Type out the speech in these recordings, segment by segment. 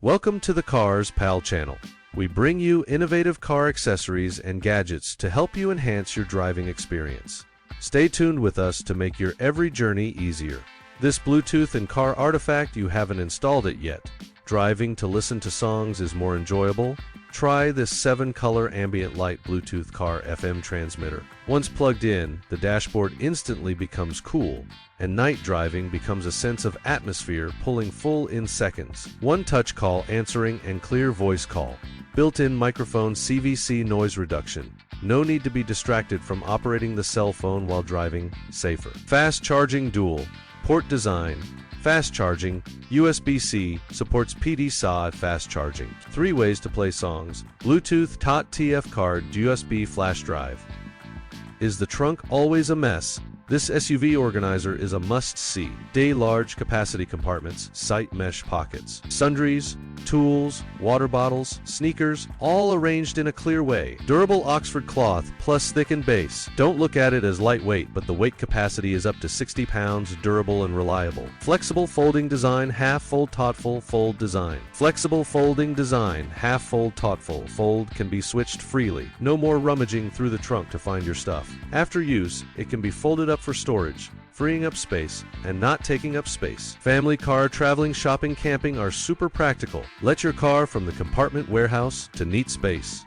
Welcome to the Cars Pal channel. We bring you innovative car accessories and gadgets to help you enhance your driving experience. Stay tuned with us to make your every journey easier. This Bluetooth and car artifact, you haven't installed it yet. Driving to listen to songs is more enjoyable? Try this 7-color ambient light Bluetooth car FM transmitter. Once plugged in, the dashboard instantly becomes cool, and night driving becomes a sense of atmosphere, pulling full in seconds. One touch call answering and clear voice call. Built-in microphone CVC noise reduction. No need to be distracted from operating the cell phone while driving, safer. Fast charging dual port design. Fast charging, USB-C, supports PD-SAW fast charging. 3 ways to play songs. Bluetooth TOT-TF card, USB flash drive. Is the trunk always a mess? This SUV organizer is a must-see. Large capacity compartments, side mesh pockets, sundries, tools, water bottles, sneakers, all arranged in a clear way. Durable Oxford cloth plus thickened base. Don't look at it as lightweight, but the weight capacity is up to 60 pounds, durable and reliable. Flexible folding design, half-fold, tautful, fold design. Flexible folding design, half-fold, tautful, fold can be switched freely. No more rummaging through the trunk to find your stuff. After use, it can be folded up for storage, freeing up space and not taking up space. Family car, traveling, shopping, camping are super practical. Let your car from the compartment warehouse to neat space.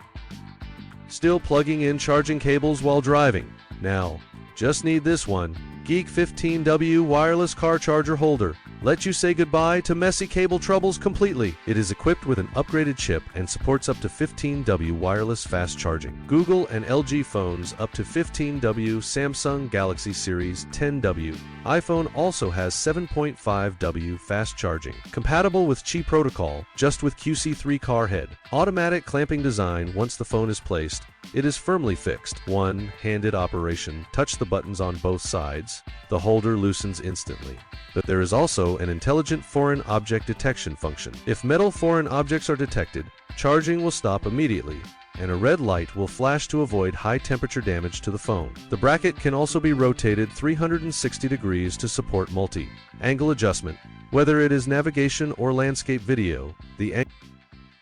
Still plugging in charging cables while driving? Now, just need this one. Geek 15W wireless car charger holder. Let you say goodbye to messy cable troubles completely. It is equipped with an upgraded chip and supports up to 15W wireless fast charging. Google and LG phones up to 15W, Samsung Galaxy Series 10W. iPhone also has 7.5W fast charging. Compatible with Qi protocol, just with QC3 car head. Automatic clamping design. Once the phone is placed, it is firmly fixed. One-handed operation. Touch the buttons on both sides. The holder loosens instantly. But there is also an intelligent foreign object detection function. If metal foreign objects are detected, charging will stop immediately, and a red light will flash to avoid high temperature damage to the phone. The bracket can also be rotated 360 degrees to support multi-angle adjustment, whether it is navigation or landscape video.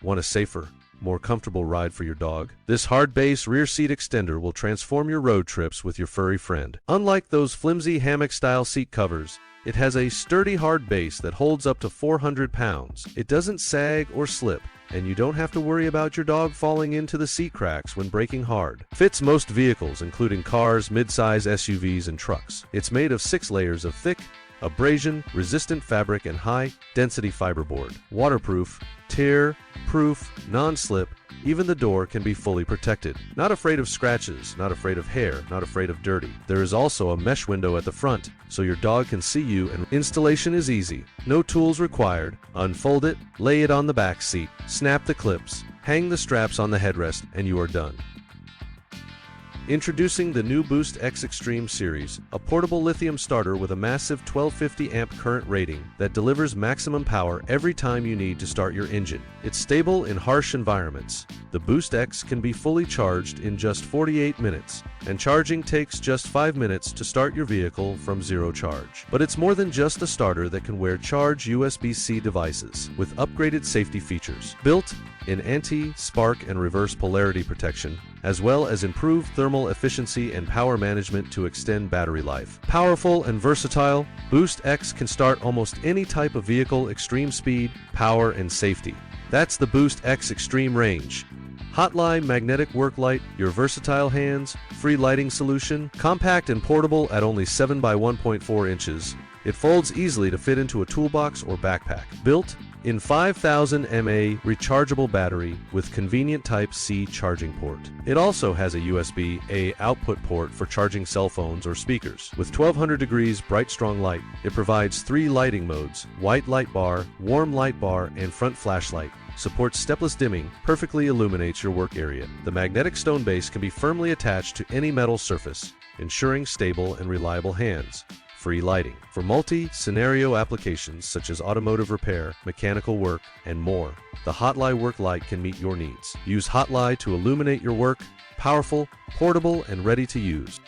Want a safer, more comfortable ride for your dog? This hard base rear seat extender will transform your road trips with your furry friend. Unlike those flimsy hammock-style seat covers, it has a sturdy hard base that holds up to 400 pounds. It doesn't sag or slip, and you don't have to worry about your dog falling into the seat cracks when braking hard. Fits most vehicles, including cars, mid-size SUVs, and trucks. It's made of 6 layers of thick, abrasion-resistant fabric and high-density fiberboard. Waterproof, tear-proof, non-slip. Even the door can be fully protected. Not afraid of scratches, not afraid of hair, not afraid of dirty. There is also a mesh window at the front, so your dog can see you, and installation is easy. No tools required. Unfold it, lay it on the back seat, snap the clips, hang the straps on the headrest, and you are done. Introducing the new Boost X Extreme series, a portable lithium starter with a massive 1250 amp current rating that delivers maximum power every time you need to start your engine. It's stable in harsh environments. The Boost X can be fully charged in just 48 minutes, and charging takes just 5 minutes to start your vehicle from zero charge. But it's more than just a starter that can charge USB-C devices with upgraded safety features. Built in anti-spark and reverse polarity protection, as well as improved thermal efficiency and power management to extend battery life. Powerful and versatile, Boost X can start almost any type of vehicle, extreme speed, power, and safety. That's the Boost X Extreme range. Hotline magnetic work light, your versatile hands, free lighting solution, compact and portable at only 7 by 1.4 inches. It folds easily to fit into a toolbox or backpack. Built in 5000 mAh rechargeable battery with convenient Type-C charging port. It also has a USB-A output port for charging cell phones or speakers. With 1200 degrees bright strong light, it provides 3 lighting modes: white light bar, warm light bar, and front flashlight. Supports stepless dimming, perfectly illuminates your work area. The magnetic stone base can be firmly attached to any metal surface, ensuring stable and reliable hands. Free lighting for multi-scenario applications such as automotive repair, mechanical work, and more. The Hotline work light can meet your needs. Use Hotline to illuminate your work. Powerful, portable, and ready to use.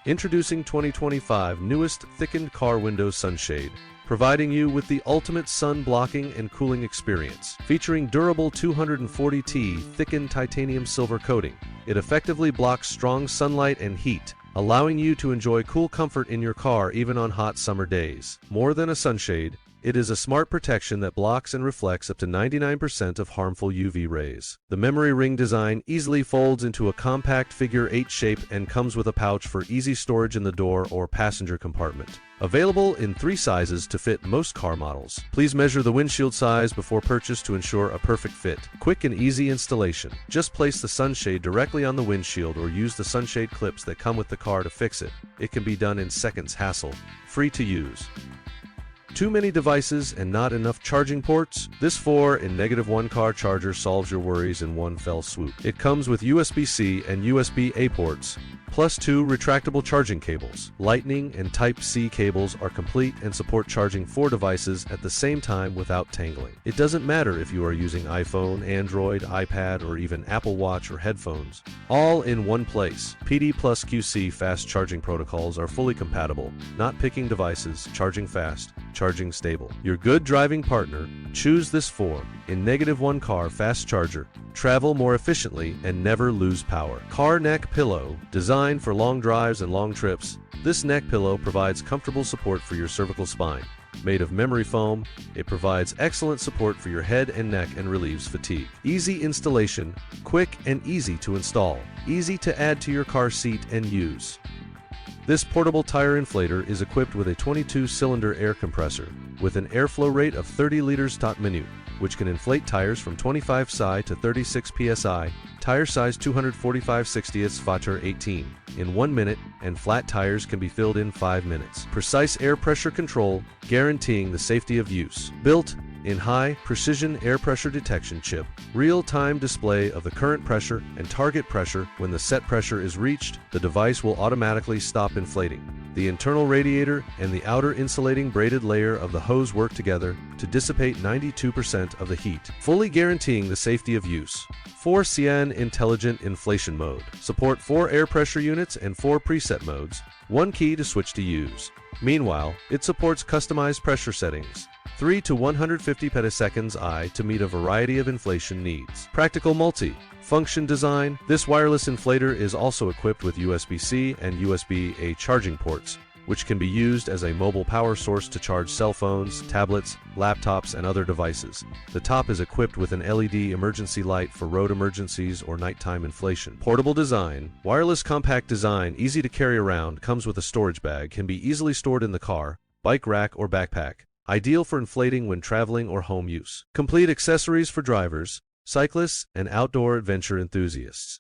Introducing 2025 newest thickened car window sunshade. providing you with the ultimate sun blocking and cooling experience. Featuring durable 240T thickened titanium silver coating, it effectively blocks strong sunlight and heat, allowing you to enjoy cool comfort in your car even on hot summer days. More than a sunshade, it is a smart protection that blocks and reflects up to 99% of harmful UV rays. The memory ring design easily folds into a compact figure 8 shape and comes with a pouch for easy storage in the door or passenger compartment. Available in 3 sizes to fit most car models. Please measure the windshield size before purchase to ensure a perfect fit. Quick and easy installation. Just place the sunshade directly on the windshield or use the sunshade clips that come with the car to fix it. It can be done in seconds, hassle-free to use. Too many devices and not enough charging ports? This 4-in-1 car charger solves your worries in one fell swoop. It comes with USB-C and USB-A ports, plus 2 retractable charging cables. Lightning and Type-C cables are complete and support charging 4 devices at the same time without tangling. It doesn't matter if you are using iPhone, Android, iPad, or even Apple Watch or headphones. All in one place. PD plus QC fast charging protocols are fully compatible. Not picking devices, charging fast, charging stable. Your good driving partner. Choose this 4-in-1 car fast charger. Travel more efficiently and never lose power. Car neck pillow. Designed for long drives and long trips, this neck pillow provides comfortable support for your cervical spine. Made of memory foam, it provides excellent support for your head and neck and relieves fatigue. Easy installation, quick and easy to install. Easy to add to your car seat and use. This portable tire inflator is equipped with a 22-cylinder air compressor with an airflow rate of 30 liters tot minute, which can inflate tires from 25 psi to 36 psi, tire size 245/60 Vater 18, in 1 minute, and flat tires can be filled in 5 minutes. Precise air pressure control, guaranteeing the safety of use. Built in high-precision air pressure detection chip, real-time display of the current pressure and target pressure. When the set pressure is reached, the device will automatically stop inflating. The internal radiator and the outer insulating braided layer of the hose work together to dissipate 92% of the heat, fully guaranteeing the safety of use. 4CN Intelligent Inflation Mode. Support 4 air pressure units and 4 preset modes, 1 key to switch to use. Meanwhile, it supports customized pressure settings, 3 to 150 petaseconds I to meet a variety of inflation needs. Practical multi-function design. This wireless inflator is also equipped with USB-C and USB-A charging ports, which can be used as a mobile power source to charge cell phones, tablets, laptops, and other devices. The top is equipped with an LED emergency light for road emergencies or nighttime inflation. Portable design. Wireless compact design, easy to carry around, comes with a storage bag, can be easily stored in the car, bike rack, or backpack. Ideal for inflating when traveling or home use. Complete accessories for drivers, cyclists, and outdoor adventure enthusiasts.